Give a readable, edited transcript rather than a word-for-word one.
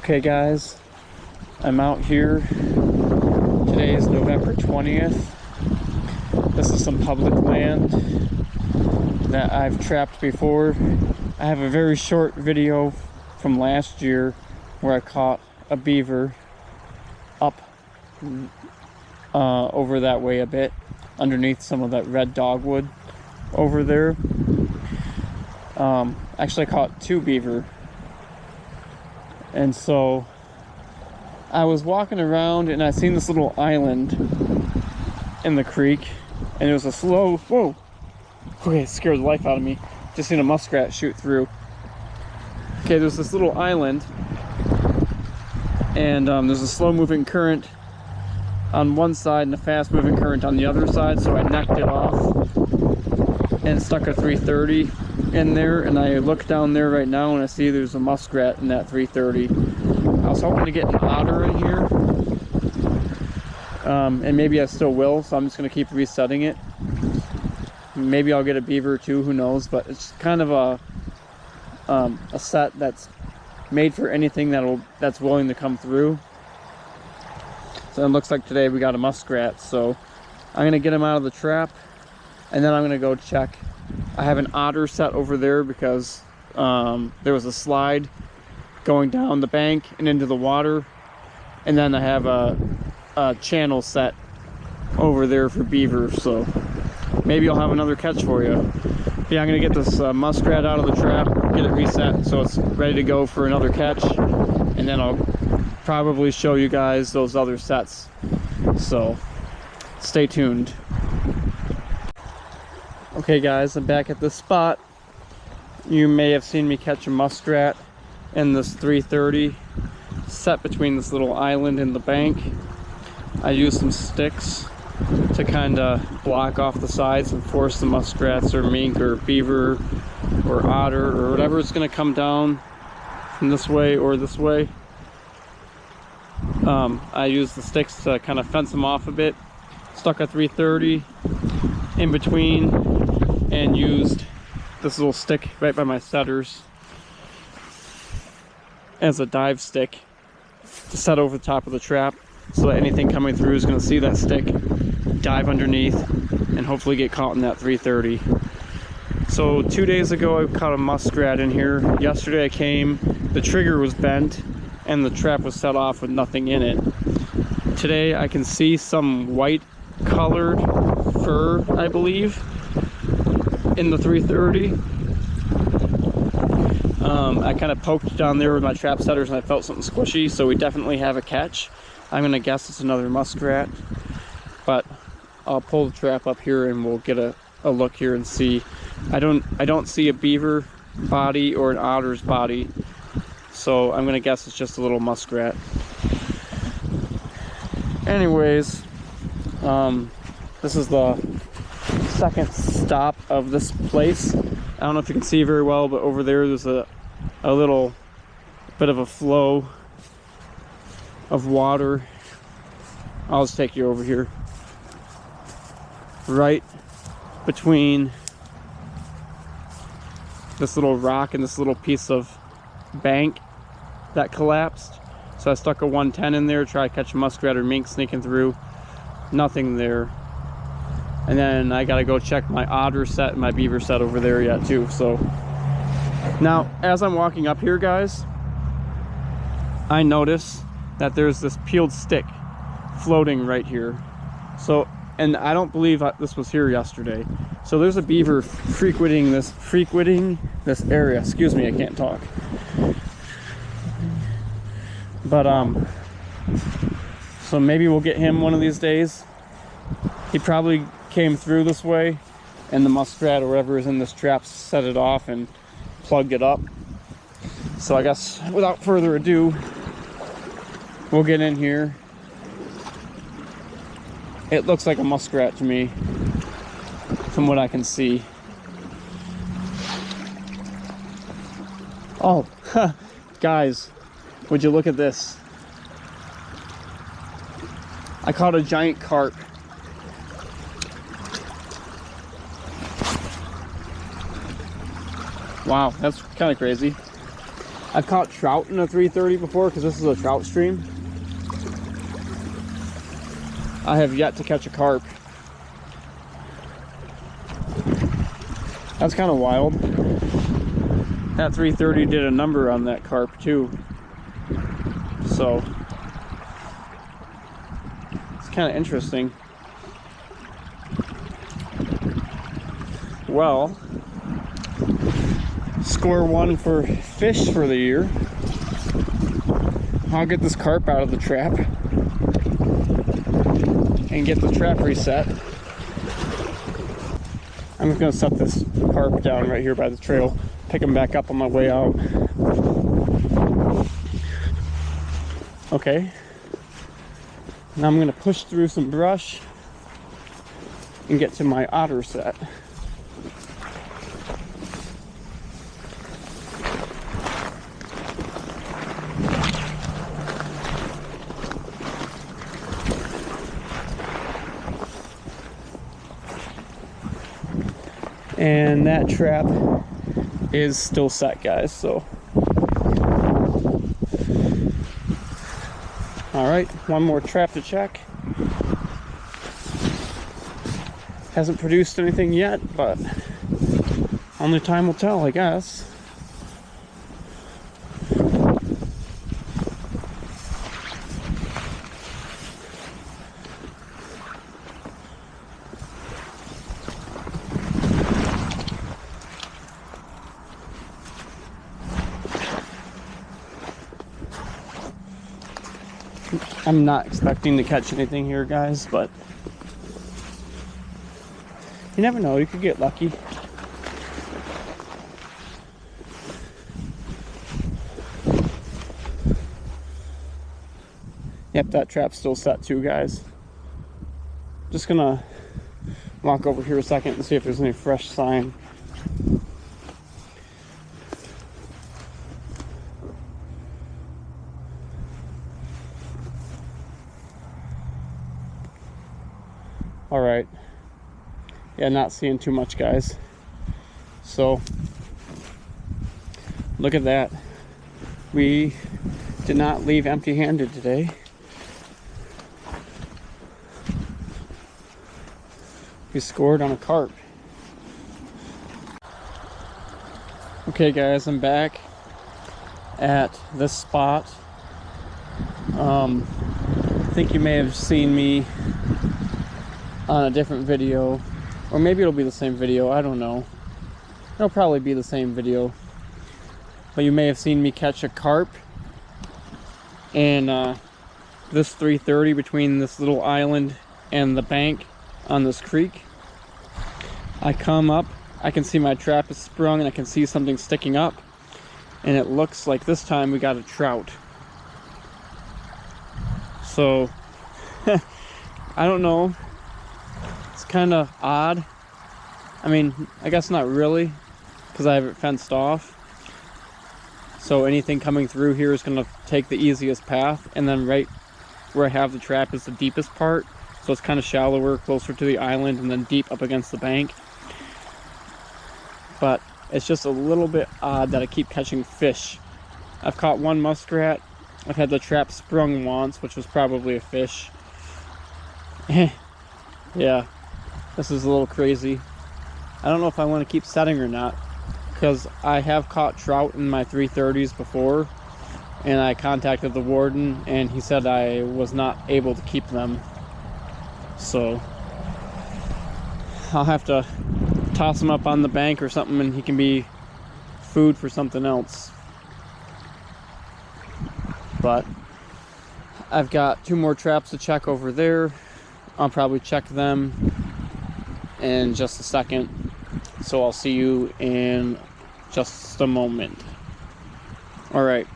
Okay guys, I'm out here. Today is November 20th. This is some public land that I've trapped before. I have a very short video from last year where I caught a beaver up over that way a bit, underneath some of that red dogwood over there. Actually I caught two beaver. And so I was walking around and I seen this little island in the creek, and it was a slow, whoa, okay, it scared the life out of me. Just seen a muskrat shoot through. Okay, there's this little island, and there's a slow moving current on one side and a fast moving current on the other side, so I knocked it off and stuck a 330 in there, and I look down there right now and I see there's a muskrat in that 330. I was hoping to get an otter in here, and maybe I still will, so I'm just going to keep resetting it. Maybe I'll get a beaver too, who knows, but it's kind of a set that's made for anything that's willing to come through. So it looks like today we got a muskrat, so I'm going to get him out of the trap, and then I'm going to go check. I have an otter set over there because there was a slide going down the bank and into the water, and then I have a channel set over there for beaver, so maybe I'll have another catch for you. Yeah, I'm gonna get this muskrat out of the trap, get it reset so it's ready to go for another catch, and then I'll probably show you guys those other sets, so stay tuned. Okay guys, I'm back at this spot. You may have seen me catch a muskrat in this 330 set between this little island and the bank. I used some sticks to kind of block off the sides and force the muskrats or mink or beaver or otter or whatever is going to come down from this way or this way. I used the sticks to kind of fence them off a bit. Stuck a 330 in between and used this little stick right by my setters as a dive stick to set over the top of the trap, so that anything coming through is going to see that stick, dive underneath, and hopefully get caught in that 330. So 2 days ago I caught a muskrat in here. Yesterday I came, the trigger was bent and the trap was set off with nothing in it. Today I can see some white colored fur, I believe, in the 330. I kind of poked down there with my trap setters and I felt something squishy, so we definitely have a catch. I'm gonna guess it's another muskrat, but I'll pull the trap up here and we'll get a look here and see. I don't see a beaver body or an otter's body, so I'm gonna guess it's just a little muskrat. Anyways, this is the second stop of this place. I don't know if you can see very well, but over there's a little bit of a flow of water. I'll just take you over here. Right between this little rock and this little piece of bank that collapsed. So I stuck a 110 in there, try to catch a muskrat or mink sneaking through. Nothing there. And then I gotta go check my otter set and my beaver set over there yet too. So now as I'm walking up here, guys, I notice that there's this peeled stick floating right here. So, and I don't believe this was here yesterday. So there's a beaver frequenting this area. Excuse me, I can't talk. But so maybe we'll get him one of these days. He probably came through this way and the muskrat or whatever is in this trap set it off and plugged it up. So I guess without further ado, we'll get in here. It looks like a muskrat to me from what I can see. Oh, guys, would you look at this? I caught a giant carp. Wow, that's kind of crazy. I've caught trout in a 330 before because this is a trout stream. I have yet to catch a carp. That's kind of wild. That 330 did a number on that carp too. So it's kind of interesting. Well, score one for fish for the year. I'll get this carp out of the trap and get the trap reset. I'm just gonna set this carp down right here by the trail, pick him back up on my way out. Okay, now I'm gonna push through some brush and get to my otter set. And that trap is still set, guys, so. All right, one more trap to check. Hasn't produced anything yet, but only time will tell, I guess. I'm not expecting to catch anything here, guys, but you never know, you could get lucky. Yep, that trap's still set too, guys. Just gonna walk over here a second and see if there's any fresh sign. All right, yeah, not seeing too much, guys. So look at that, we did not leave empty-handed today. We scored on a carp. Okay, guys, I'm back at this spot. I think you may have seen me on a different video, or maybe it'll be the same video, I don't know. It'll probably be the same video, but you may have seen me catch a carp in this 330 between this little island and the bank on this creek. I come up, I can see my trap is sprung and I can see something sticking up, and it looks like this time we got a trout. So I don't know, it's kind of odd. I mean, I guess not really, because I have it fenced off. So anything coming through here is going to take the easiest path, and then right where I have the trap is the deepest part. So it's kind of shallower, closer to the island, and then deep up against the bank. But it's just a little bit odd that I keep catching fish. I've caught one muskrat. I've had the trap sprung once, which was probably a fish. Yeah, this is a little crazy. I don't know if I want to keep setting or not, because I have caught trout in my 330s before, and I contacted the warden and he said I was not able to keep them. So I'll have to toss him up on the bank or something, and he can be food for something else. But I've got 2 more traps to check over there. I'll probably check them in just a second, so I'll see you in just a moment. All right,